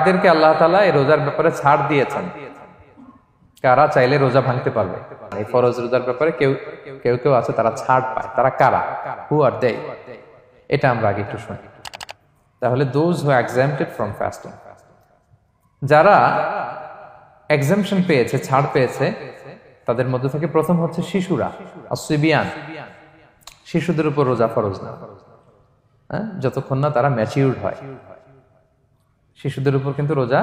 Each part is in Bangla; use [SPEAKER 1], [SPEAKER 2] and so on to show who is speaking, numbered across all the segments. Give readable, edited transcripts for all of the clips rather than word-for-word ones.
[SPEAKER 1] কাদেরকে আল্লাহ তাআলা এই রোজার ব্যাপারে ছাড় দিয়েছেন, কারা চাইলে রোজা ভাঙতে পারবে। এই ফরজ রোজার ব্যাপারে কেউ কেউ কেউ আছে তারা ছাড় পায়, তারা কারা? হু আর দে? এটা আমরা আগে একটু শুনি। তাহলে দোজ হু এক্সাম্পটেড ফ্রম ফাস্টিং, যারা এক্সাম্পশন পেয়েছে, ছাড় পেয়েছে, তাদের মধ্যে থেকে প্রথম হচ্ছে শিশুরা, আসিবিয়ান। শিশুদের উপর রোজা ফরজ না, যতক্ষণ না তারা ম্যাচিউরড হয়। শিশুদের উপর কিন্তু রোজা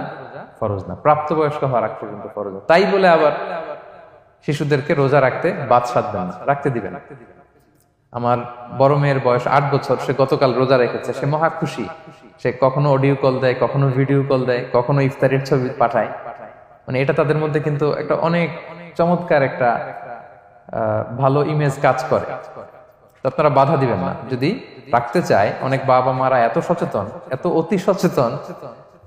[SPEAKER 1] ফরজ না, প্রাপ্তবয়স্ক হওয়ার আগ পর্যন্ত ফরজ না। তাই বলে আবার শিশুদেরকে রোজা রাখতে বাদ সাধবেন না, রাখতে দিবেন। আমার বড় মেয়ের বয়স 8 বছর, সে গতকাল রোজা রেখেছে, সে মহা খুশি। সে কখনো অডিও কল দেয়, কখনো ভিডিও কল দেয়, কখনো ইফতারের ছবি পাঠায়। মানে এটা তাদের মধ্যে কিন্তু একটা অনেক চমৎকার একটা ভালো ইমেজ কাজ করে। আপনারা বাধা দিবেন না যদি রাখতে চায়। অনেক বাবা মারা এত সচেতন, এত অতি সচেতন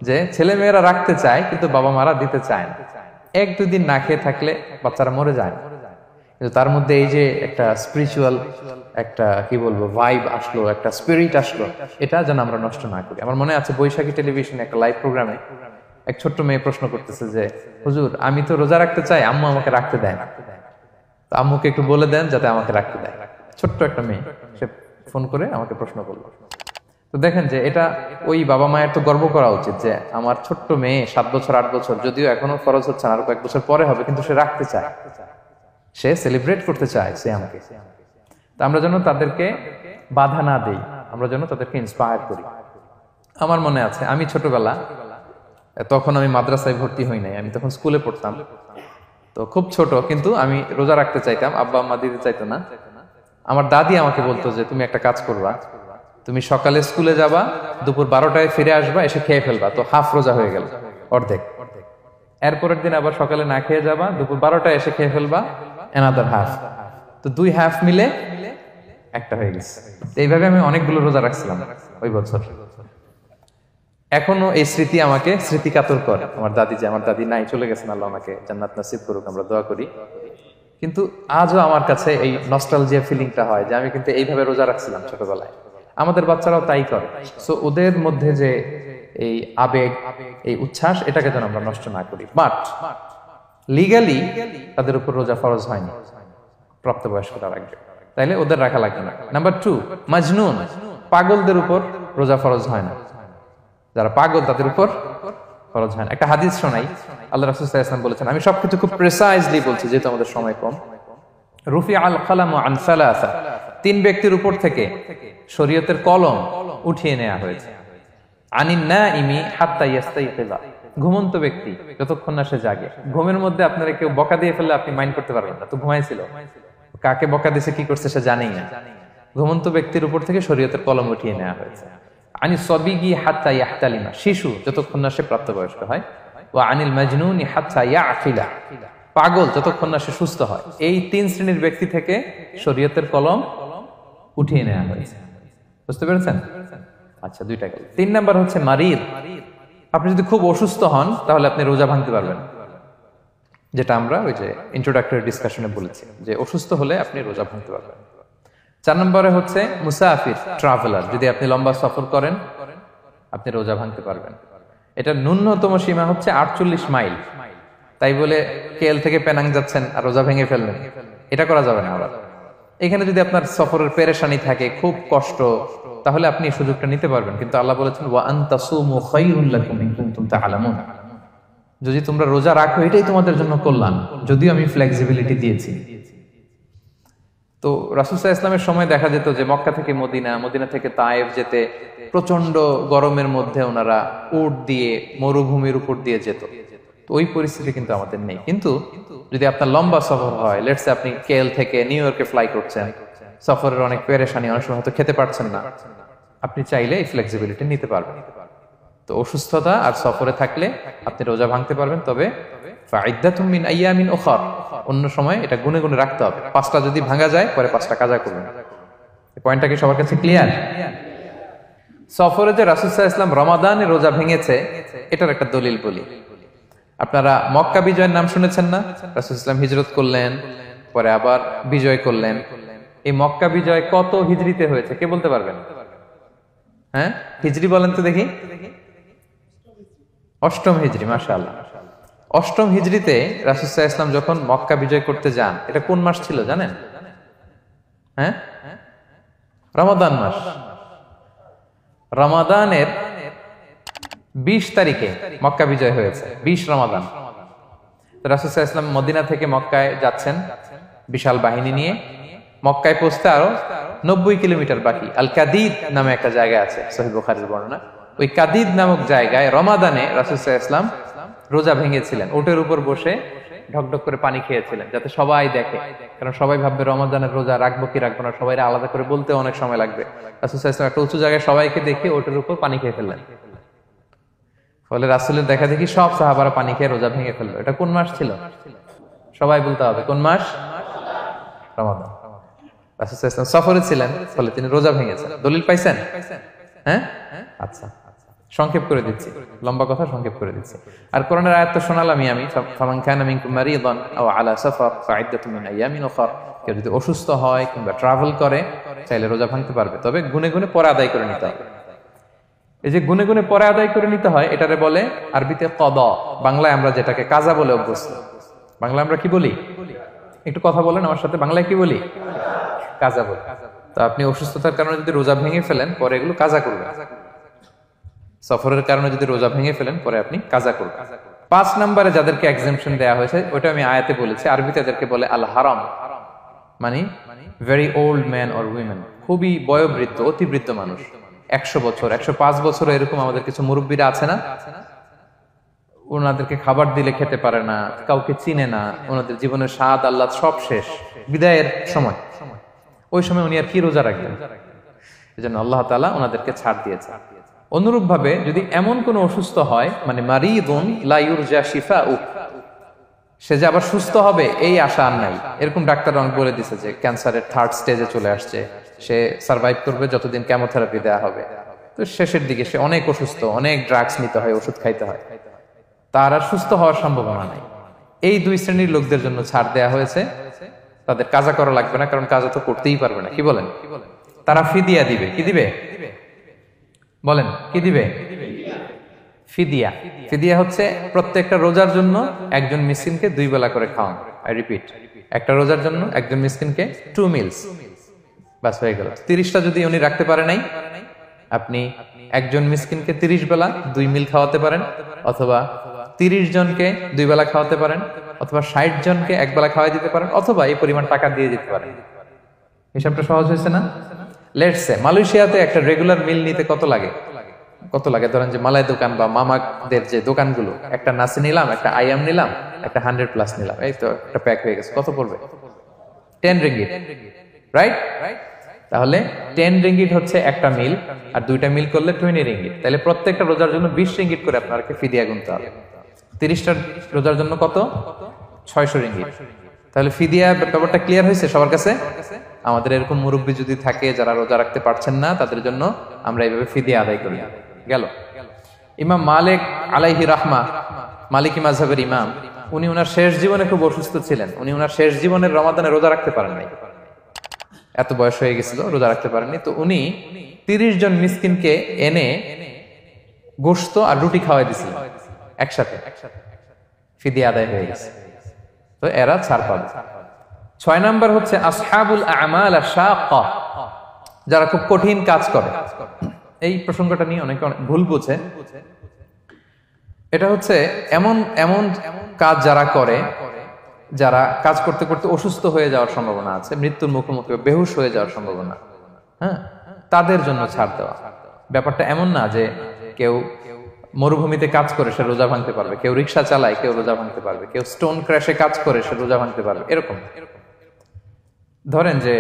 [SPEAKER 1] যে ছেলে মেয়েরা রাখতে চায় কিন্তু বাবা মারা দিতে চায় না। 1-2 দিন না খেয়ে থাকলে বাচ্চারা মরে যায় না, কিন্তু তার মধ্যে এই যে একটা স্পিরিচুয়াল একটা কি বলবো ভাইব আসলো, একটা স্পিরিট আসলো, এটা যেন আমরা নষ্ট না করি। আমার মনে আছে বৈশাখী টেলিভিশনে একটা লাইভ প্রোগ্রামে এক ছোট্ট মেয়ে প্রশ্ন করতেছে যে, হুজুর আমি তো রোজা রাখতে চাই, আম্মু আমাকে রাখতে দেয় না, তো আম্মুকে একটু বলে দেন যাতে আমাকে রাখতে দেয়। ছোট্ট একটা মেয়ে, সে ফোন করে আমাকে প্রশ্ন করলো। তো দেখেন যে এটা ওই বাবা মায়ের তো গর্ব করা উচিত যে আমার ছোট্ট মেয়ে 7 বছর 8 বছর, যদিও এখনো ফরজ হচ্ছে না, আরো কয়েক বছর পরে হবে, কিন্তু সে রাখতে চায়, সে সেলিব্রেট করতে চায় সিয়ামকে। তো আমরা যেন তাদেরকে বাধা না দেই, আমরা যেন তাদেরকে ইন্সপায়ার করি। আমার মনে আছে আমি ছোটবেলা, তখন আমি মাদ্রাসায় ভর্তি হই নাই, আমি তখন স্কুলে পড়তাম। তো খুব ছোট, কিন্তু আমি রোজা রাখতে চাইতাম, আব্বা আম্মা দিতে চাইতো না। আমার দাদি আমাকে বলতো যে তুমি একটা কাজ করবা, তুমি সকালে স্কুলে যাবা, দুপুর 12টায় ফিরে আসবা, এসে খেয়ে ফেলবা, তো হাফ রোজা হয়ে গেল, অর্ধেক। এরপরের দিন আবার সকালে না খেয়ে যাবা, দুপুর 12টায় এসে খেয়ে ফেলবা, অ্যানাদার হাফ, তো 2 হাফ মিলে একটা হয়ে গেছে। এইভাবে আমি অনেকগুলো রোজা রাখছিলাম ওই বছর। এখনো এই স্মৃতি আমাকে স্মৃতিকাতর করে। আমার দাদি, যে আমার দাদি নাই, চলে গেছেন, আল্লাহ আমাকে জান্নাত নসিব করুক, আমরা দোয়া করি। কিন্তু আজও আমার কাছে এই নস্টালজিয়া ফিলিংটা হয় যে আমি কিন্তু এইভাবে রোজা রাখছিলাম ছোটবেলায়। আমাদের বাচ্চারাও তাই করে। সো ওদের মধ্যে যে এই আবেগ, এই উচ্ছ্বাস, এটাকে যেন আমরা নষ্ট না করি। বাট লিগালি তাদের উপর রোজা ফরজ হয়নি, প্রাপ্তবয়স্করা রাখবে, তাইলে ওদের রাখা লাগবে না। নাম্বার 2, মাজনুন, পাগলদের উপর রোজা ফরজ হয় না। যারা পাগল তাদের উপর ফরজ হয় না। একটা হাদিস শোনাই, আল্লাহ রাসূল সাল্লাল্লাহু আলাইহি ওয়াসাল্লাম বলেছেন, আমি সবকিছু খুব প্রিসাইজলি বলছি যেহেতু আমাদের সময় কম। রুফি আল কালামু আন সালাসা, 3 ব্যক্তির উপর থেকে শরীয়তের কলম উঠিয়ে নেওয়া হয়েছে। আনিন নাইমি হাত্তা ইয়াস্তাইকিযা, ঘুমন্ত ব্যক্তি যতক্ষণ না সে জাগে। ঘুমের মধ্যে আপনারা কেউ বকা দিয়ে ফেললে আপনি মাইন্ড করতে পারবেন না, তো ঘুমাইছিল, কাকে বকা দিয়েছে কি করছে সে জানেই না। ঘুমন্ত ব্যক্তির উপর থেকে শরীয়তের কলম উঠিয়ে নেওয়া হয়েছে। আনি সবিগি হাত্তা ইয়াহতালিমা, শিশু যতক্ষণ না সে প্রাপ্তবয়স্ক হয়। ওয়া আনিল মাজনুনি হাত্তা ইয়াকিলা, পাগল যতক্ষণ না সে সুস্থ হয়। এই 3 শ্রেণীর ব্যক্তি থেকে শরীয়তের কলম উঠিয়ে নেওয়া হয়েছে। বুঝতে পেরেছেন? আচ্ছা, 2টা গেল। 3 নাম্বার হচ্ছে মারিদ। আপনি যদি খুব অসুস্থ হন তাহলে আপনি রোজা ভাঙতে পারবেন, যেটা আমরা ওই যে ইন্ট্রোডাক্টরি ডিসকাশনে বলেছি যে অসুস্থ হলে আপনি রোজা ভাঙতে পারবেন। 4 নম্বরে হচ্ছে মুসাফির, ট্রাভেলার, যদি আপনি লম্বা সফর করেন আপনি রোজা ভাঙতে পারবেন। এটা ন্যূনতম সীমা হচ্ছে 48 মাইল। তাই বলে কেএল থেকে পেনাং যাচ্ছেন আর রোজা ভেঙে ফেললেন, এটা করা যাবে না। আবার এখানে যদি আপনার সফরের পেরেশানি থাকে, খুব কষ্ট, তাহলে আপনি এই সুযোগটা নিতে পারবেন। কিন্তু আল্লাহ বলেছেন ওয়া আনতাসুমু খায়রুল লাকুম ইন কুনতুম তা'লামুন, যদি তোমরা রোজা রাখো এটাই তোমাদের জন্য কল্যাণ, যদিও আমি ফ্লেক্সিবিলিটি দিয়েছি। তো রাসূল সাল্লাল্লাহু আলাইহি ওয়াসাল্লামের সময় দেখা যেত যে মক্কা থেকে মদিনা, মদিনা থেকে তায়েফ যেতে প্রচন্ড গরমের মধ্যে ওনারা উট দিয়ে মরুভূমির উপর দিয়ে যেত। তো ওই পরিস্থিতি কিন্তু আমাদের নেই। কিন্তু যদি আপনার লম্বা সফর হয়, লেটস সে আপনি কেএল থেকে নিউ ইয়র্কে ফ্লাই করছেন, সফরের অনেক পেরেশানি, অনেক সময় হয়তো খেতে পারছেন না, আপনি চাইলে এই ফ্লেক্সিবিলিটি নিতে পারবেন। তো অসুস্থতা আর সফরে থাকলে আপনি রোজা ভাঙতে পারবেন, তবে ফাইদ্দাতুম মিন আইয়ামিন উখর, অন্য সময় এটা গুনে গুনে রাখতে হবে। 5টা যদি ভাঙা যায় পরে 5টা কাজা করবেন। এই পয়েন্টটা কি সবার কাছে ক্লিয়ার? সফরে যে রাসূল সাল্লাল্লাহু আলাইহি ওয়াসাল্লাম রমাদানে রোজা ভেঙেছে, এটার একটা দলিল বলি। আপনারা মক্কা বিজয়ের নাম শুনেছেন না? রাসূল সাল্লাল্লাহু আলাইহি ওয়াসাল্লাম হিজরত করলেন, পরে আবার বিজয় করলেন। এই মক্কা বিজয় কত হিজরিতে হয়েছে কে বলতে পারবেন? হ্যাঁ, হিজরি বলেন তো দেখি। অষ্টম হিজরি, মাশাআল্লাহ। অষ্টম হিজরিতে রাসূল সাল্লাল্লাহু আলাইহি ওয়াসাল্লাম যখন মক্কা বিজয় করতে যান, এটা কোন মাস ছিল জানেন? হ্যাঁ, রমাদান মাস। রমাদানের 20 তারিখে মক্কা বিজয় হয়েছে, 20 রমাদান। রাসূল সাল্লাল্লাহু আলাইহি ওয়াসাল্লাম মদিনা থেকে মক্কায় যাচ্ছেন বিশাল বাহিনী নিয়ে। মক্কায় পৌঁছতে আরো 90 কিলোমিটার বাকি। আল কাদিদ নামে একটা জায়গা আছে, সহিহ বুখারীর বর্ণনা। ওই কাদিদ নামক জায়গায় রমাদানে রাসূল সাল্লাল্লাহু আলাইহি ওয়াসাল্লাম রোজা ভেঙেছিলেন, ওটের উপর বসে ঢকঢক করে পানি খেয়েছিলেন, যাতে সবাই দেখে। কারণ সবাই ভাববে রমাদানের রোজা রাখবো কি রাখবো না, সবাই আলাদা করে বলতে অনেক সময় লাগবে। রাসূল সাল্লাল্লাহু আলাইহি ওয়াসাল্লাম একটা উঁচু জায়গায় সবাইকে দেখে ওটের উপর পানি খেয়ে ফেললেন। ফলে রাসূলের দেখা দেখি সব সাহাবারা পানি খেয়ে রোজা ভেঙে ফেললো। এটা কোন মাস ছিল? সবাই বলতে হবে কোন মাস? রমাদান। রাসূল সাল্লাল্লাহু আলাইহি ওয়াসাল্লাম সফরে ছিলেন, ফলে তিনি রোজা ভেঙেছেন। দলিল পাইছেন? হ্যাঁ, আচ্ছা, সংক্ষেপ করে দিচ্ছি, লম্বা কথা সংক্ষেপ করে দিচ্ছি। আর কোরআনের আয়াত তো শোনালামই আমি, ফামান কানা মিনকুম মারিদান আও আলা সাফার ফাইদ্দাতুম মিন আইয়ামিন উখরা। কেউ যদি অসুস্থ হয় কিংবা ট্রাভেল করে, চাইলে রোজা ভাঙতে পারবে, তবে গুনে গুনে পরে আদায় করে নিতে হবে। এই যে গুনে গুনে পরে আদায় করে নিতে হয়, এটারে বলে আরবিতে কদা, বাংলায় আমরা যেটাকে কাজা বলে অভ্যস্ত। বাংলা আমরা কি বলি? একটু কথা বলেন আমার সাথে, বাংলায় কি বলি? কাজা বলি। তো আপনি অসুস্থতার কারণে যদি রোজা ভেঙে ফেলেন, পরে এগুলো কাজা করবেন। সফরের কারণে যদি রোজা ভেঙে ফেলেন, পরে আপনি কাজা করবেন। 5 নম্বরে যাদেরকে এক্সাম্পশন দেয়া হয়েছে, ওটা আমি আয়াতে বলেছি। আরবিতে এদেরকে বলে আল হারাম, মানে very old man or women, খুবই বয়োবৃদ্ধ, অতি বৃদ্ধ মানুষ। 100 বছর, 105 বছর, এরকম আমাদের কিছু মুরব্বীরা আছে না, ওনাদেরকে খাবার দিলে খেতে পারে না, কাউকে চিনে না, ওনাদের জীবনের স্বাদ আহ্লাদ সব শেষ, বিদায়ের সময়। ওই সময় উনি আর কি রোজা রাখবেন? এজন্য আল্লাহ তাআলা ওনাদেরকে ছাড় দিয়েছে। অনুরূপ ভাবে যদি এমন কোন অসুস্থ হয়, মানে মারিদুন লা ইউরজা শিফাউ, সে যে আবার সুস্থ হবে এই আশা আর নাই, এরকম ডাক্তার অনেক বলে দিছে যে ক্যান্সারের 3rd স্টেজে চলে আসছে, সে সার্ভাইভ করবে যতদিন কেমোথেরাপি দেওয়া হবে, তো শেষের দিকে সে অনেক অসুস্থ, অনেক ড্রাগস নিতে হয়, ওষুধ খাইতে হয়, তার আর সুস্থ হওয়ার সম্ভাবনা নাই। এই 2 শ্রেণীর লোকদের জন্য ছাড় দেয়া হয়েছে, তাদের কাজা করা লাগবে না, কারণ কাজা তো করতেই পারবে না। কি বলেন? তারা ফিদিয়া দিবে। কি দিবে বলেন? কি দিবে? ফিদিয়া। ফিদিয়া হচ্ছে প্রত্যেকটা রোজার জন্য একজন মিসকিনকে 2 বেলা করে খাওয়ানো। আই রিপিট, একটা রোজার জন্য একজন মিসকিনকে 2 মিলস, বাস হয়ে গেল। 30টা যদি উনি রাখতে পারে নাই, আপনি একজন মিসকিনকে 30 বেলা 2 মিল খাওয়াতে পারেন, অথবা 30 জনকে 2 বেলা খাওয়াতে পারেন, অথবা 60 জনকে 1 বেলা খাওয়াই দিতে পারেন, অথবা এই পরিমাণ টাকা দিয়ে দিতে পারেন। হিসাবটা সহজ হয়েছে না? লেটস সে মালয়েশিয়াতে একটা রেগুলার মিল নিতে কত লাগে? ধরেন যে মালাই দোকান বা মামাদের যে দোকানগুলো, একটা নাসি নিলাম, একটা আইয়াম নিলাম, একটা 100+ নিলাম, এই তো একটা প্যাক হয়ে গেছে। কত পড়বে? 10 রিঙ্গিট, রাইট? তাহলে 10 রিঙ্গিট হচ্ছে একটা মিল, আর 2টা মিল করলে 20 রিঙ্গিট। তাহলে প্রত্যেকটা রোজার জন্য 20 রিঙ্গিট করে আপনাকে ফিদিয়া গুনতে হবে। 30টা রোজার জন্য কত? 600 রিঙ্গিট। তাহলে ফিদিয়া ব্যাপারটা ক্লিয়ার হয়েছে সবার কাছে? আমাদের এরকম মুরব্বী যদি থাকে যারা রোজা রাখতে পারছেন না, তাদের জন্য আমরা এইভাবে ফিদিয়া আদায় করি। গেল। ইমাম মালিক আলাইহি রাহমা, মালিকি মাযহাবের ইমাম, উনি ওনার শেষ জীবনে খুব অসুস্থ ছিলেন। উনি ওনার শেষ জীবনের রমাদানে রোজা রাখতে পারেন নাই, এত বয়স হয়ে গেছিল, রোজা রাখতে পারেননি। তো উনি 30 জন মিসকিনকে এনে গোশত আর রুটি খাওয়াই দিয়েছিলেন একসাথে, ফিদিয়া আদায় হয়ে গেছে। তো এরা ছাড় পাবে। 6 নাম্বার হচ্ছে আসহাবুল আমাল আশ-শাক্কা, যারা খুব কঠিন কাজ করে। এই প্রসঙ্গটা নিয়ে অনেকে ভুল বুঝে। এটা হচ্ছে এমন এমন কাজ যারা করে, যারা কাজ করতে করতে অসুস্থ হয়ে যাওয়ার সম্ভাবনা আছে, মৃত্যুর মুখোমুখি, বেহুশ হয়ে যাওয়ার সম্ভাবনা, হ্যাঁ, তাদের জন্য ছাড় দেওয়া। ব্যাপারটা এমন না যে কেউ মরুভূমিতে কাজ করে সে রোজা ভাঙতে পারবে, কেউ রিক্সা চালায় কেউ রোজা ভাঙতে পারবে, কেউ স্টোন ক্র্যাশে কাজ করে সে রোজা ভাঙতে পারবে, এরকম। ধরেন যে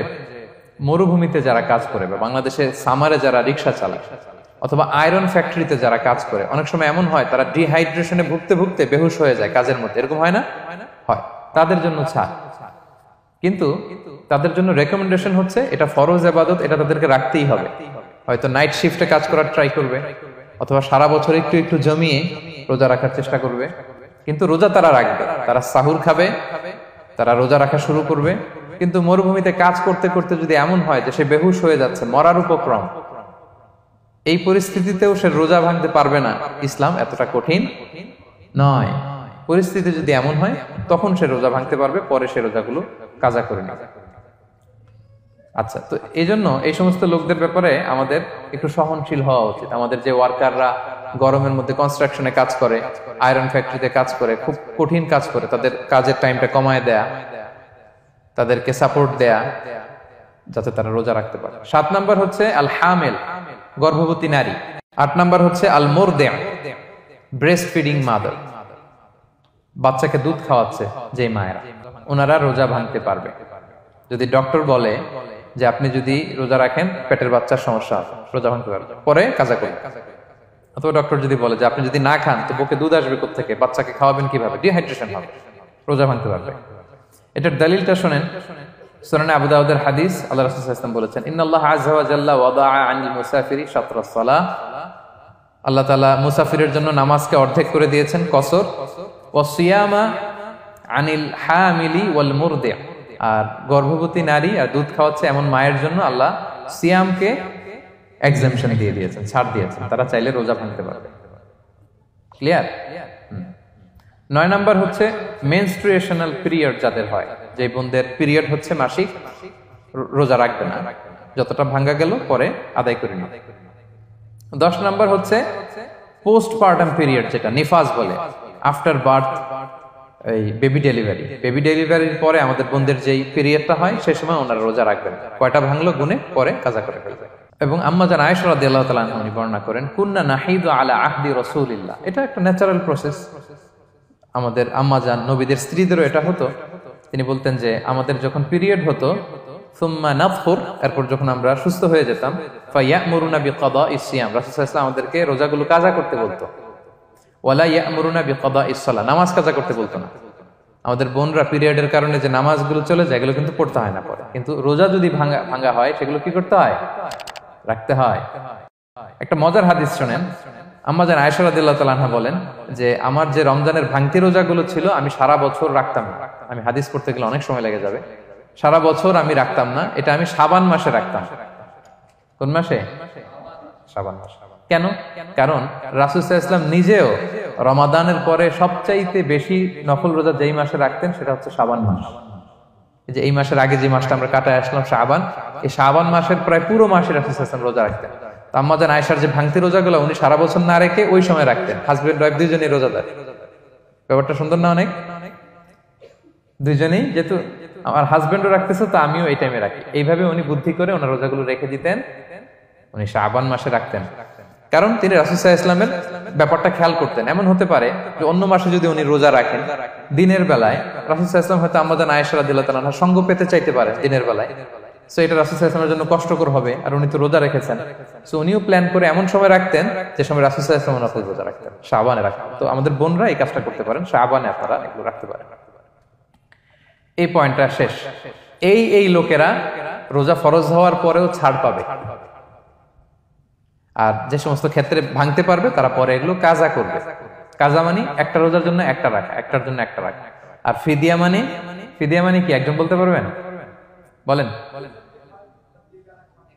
[SPEAKER 1] মরুভূমিতে যারা কাজ করে, বা বাংলাদেশে সামারে যারা রিক্সা চালায়, অথবা আয়রন ফ্যাক্টরিতে যারা কাজ করে, অনেক সময় এমন হয় তারা ডিহাইড্রেশনে ভুগতে ভুগতে বেহুশ হয়ে যায় কাজের মধ্যে, এরকম হয় না? হয়। তাদের জন্য ছাড়, কিন্তু তাদের জন্য রেকমেন্ডেশন হচ্ছে এটা ফরজ ইবাদত, এটা তাদেরকে রাখতেই হবে। হয়তো নাইট শিফটে কাজ করার ট্রাই করবে, অথবা সারা বছর একটু একটু জমিয়ে রোজা রাখার চেষ্টা করবে, কিন্তু রোজা তারা রাখবে, তারা সাহুর খাবে, তারা রোজা রাখা শুরু করবে। কিন্তু মরুভূমিতে কাজ করতে করতে যদি এমন হয় যে সে বেহুশ হয়ে যাচ্ছে, মরার উপক্রম, এই পরিস্থিতিতেও সে রোজা ভাঙতে পারবে না, ইসলাম এতটা কঠিন নয়। পরিস্থিতি যদি এমন হয় তখন সে রোজা ভাঙতে পারবে, পরে সে রোজাগুলো কাজা করে নেবে। আচ্ছা, তো এই জন্য এই সমস্ত লোকদের ব্যাপারে আমাদের একটু সহনশীল হওয়া উচিত। আমাদের যে ওয়ার্কাররা গরমের মধ্যে কনস্ট্রাকশনে কাজ করে, আয়রন ফ্যাক্টরিতে কাজ করে, খুব কঠিন কাজ করে, তাদের কাজের টাইমটা কমায় দেয়া, তাদেরকে সাপোর্ট দেয়া, যাতে তারা রোজা রাখতে পারে। 7 নাম্বার হচ্ছে আল হামেল, গর্ভবতী নারী। 8 নাম্বার হচ্ছে আল মুরদি, ব্রেস্ট ফিডিং মাদার, বাচ্চাকে দুধ খাওয়াচ্ছে যে মায়েরা, ওনারা রোজা ভাঙতে পারবে। যদি ডক্টর বলে যে আপনি যদি রোজা রাখেন পেটের বাচ্চার সমস্যা হবে, রোজা ভাঙতে পারবে, পরে কাজা করুন। অথবা ডক্টর যদি বলে যে আপনি যদি না খান তো বুকে দুধ আসবে কোত্থেকে, বাচ্চাকে খাওয়াবেন কিভাবে, ডিহাইড্রেশন হবে, রোজা ভাঙতে পারবে। এটার দলিলটা শুনেন, সুনানে আবু দাউদের হাদিস, আল্লাহ রাসূল সাল্লাল্লাহু আলাইহি ওয়াসাল্লাম বলেছেন, ইন্নাল্লাহা আযজা ওয়া জাল্লা ওয়াদাআ আনিল মুসাফিরি শাতরাস সালাহ, আল্লাহ তাআলা মুসাফিরের জন্য নামাজকে অর্ধেক করে দিয়েছেন, কসর, ওয়া সিয়ামা আনিল হামিলি ওয়াল মুরদি, আর গর্ভবতী নারী আর দুধ খাওয়াচ্ছে এমন মায়ের জন্য আল্লাহ সিয়ামকে এক্সাম্পশন দিয়ে দিয়েছেন, ছাড় দিয়েছেন, তারা চাইলে রোজা ভাঙতে পারবে। ক্লিয়ার? 9 নাম্বার হচ্ছে মেনস্ট্রুয়েশনাল পিরিয়ড যাদের হয়, যে বোনদের পিরিয়ড হচ্ছে মাসিক, রোজা রাখবে না, যতটা ভাঙ্গা গেল পরে আদায় করে নেবে। 10 নাম্বার হচ্ছে পোস্টপার্টাম পিরিয়ড, যেটা নিফাস বলে, আফটার বার্থ, এই বেবি ডেলিভারি, বেবি ডেলিভারির পরে আমাদের বোনদের যেই পিরিয়ডটা হয় সে সময় ওনারা রোজা রাখবেন, কয়টা ভাঙলো গুনে পরে কাজা করে ফেলবে। এবং আম্মা জান আয়েশা রাদিয়াল্লাহু তাআলা আনহা উনি বর্ণনা করেন, কুন্না নাহিদু আলা আহদি রাসূলিল্লাহ, এটা একটা ন্যাচারাল প্রসেস, আমাদের আম্মা জান নবীদের স্ত্রীদেরও এটা হতো। তিনি বলতেন যে আমাদের যখন পিরিয়ড হতো, সুম্মা নাতহুর, এরপর যখন আমরা সুস্থ হয়ে যেতাম, ফায়ামুরুনা বিকাদাইস সিয়াম, রাসূল সাল্লাল্লাহু আলাইহি ওয়াসাল্লাম আমাদেরকে রোজাগুলো কাজা করতে বলতো, ওয়ালা ইয়ামুরুনা বিকাদাইস সালাহ, নামাজ কাজা করতে বলতো না। আমাদের বোনরা পিরিয়ডের কারণে যে নামাজগুলো চলে যায় এগুলো কিন্তু পড়তে হয় না পরে, কিন্তু রোজা যদি ভাঙা হয় সেগুলো কি করতে হয়, রাখতে হয়। একটা মজার হাদিস শুনেন, আম্মা জান আয়েশা রাদিয়াল্লাহু তাআলা আনহা বলেন যে আমার যে রমজানের ভাঙতি রোজাগুলো ছিল আমি সারা বছর রাখতাম না, আমি হাদিস পড়তে গেলে অনেক সময় লেগে যাবে, সারা বছর আমি রাখতাম না, এটা আমি শাবান মাসে রাখতাম। কোন মাসে? শাবান মাসে। কেন? কারণ রাসূল সাল্লাল্লাহু আলাইহি ওয়াসাল্লাম নিজেও রমাদানের পরে সবচাইতে বেশি নফল রোজা যেই মাসে রাখতেন সেটা হচ্ছে শাবান মাস। এই যে এই মাসের আগে যে মাসটা আমরা কাটায় আসলাম শাবান, এই শাবান মাসের প্রায় পুরো মাসে রাসূল সাল্লাল্লাহু আলাইহি ওয়াসাল্লাম রোজা রাখতেন। তো আম্মা জান আয়েশার যে ভাঙতি রোজাগুলো উনি সারা বছর না রেখে ওই সময় রাখতেন, হাজবেন্ড ওয়াইফ দুইজনেই রোজাদার। ব্যাপারটা সুন্দর না অনেক? দুইজনেই, যেহেতু আমার হাজবেন্ডও রাখতেছে তো আমিও এই টাইমে রাখি, এইভাবে উনি বুদ্ধি করে ওনার রোজাগুলো রেখে দিতেন, উনি শাবান মাসে রাখতেন। কারণ তিনি রাসূল সাল্লাল্লাহু আলাইহি ওয়াসাল্লামের ব্যাপারটা খেয়াল করতেন। এমন হতে পারে যে অন্য মাসে যদি উনি রোজা রাখেন দিনের বেলায়, রাসূল সাল্লাল্লাহু আলাইহি ওয়াসাল্লাম হয়তো আম্মা জান আয়েশা রাদিয়াল্লাহু তাআলা আনহা সঙ্গ পেতে চাইতে পারে দিনের বেলায়, সো এটা রাসূল সাল্লাল্লাহু আলাইহি ওয়াসাল্লামের জন্য কষ্টকর হবে, আর উনি তো রোজা রেখেছেন, সো উনিও প্ল্যান করে এমন সময় রাখতেন যে সময় রাসূল সাল্লাল্লাহু আলাইহি ওয়াসাল্লাম নফল রোজা রাখতেন, শাবানে রাখতেন। তো আমাদের বোনরা এই কাজটা করতে পারেন, শাবানে আপনারা এগুলো রাখতে পারেন। এই পয়েন্টটা শেষ। এই লোকেরা রোজা ফরজ হওয়ার পরেও ছাড় পাবে, আর যে সমস্ত ক্ষেত্রে ভাঙতে পারবে তারা পরে এগুলো কাজা করবে। কাজা মানে একটা রোজার জন্য একটা রাখা, একটার জন্য একটা রাখা। আর ফিদিয়া মানে কি একজন বলতে পারবেন? বলেন।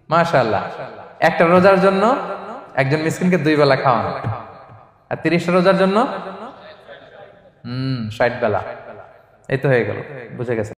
[SPEAKER 1] মাশাআল্লাহ, একটা রোজার জন্য একজন মিসকিনকে 2 বেলা খাওয়ানো, আর 30টা রোজার জন্য 60 বেলা। এই তো হয়ে গেল, বুঝে গেছে।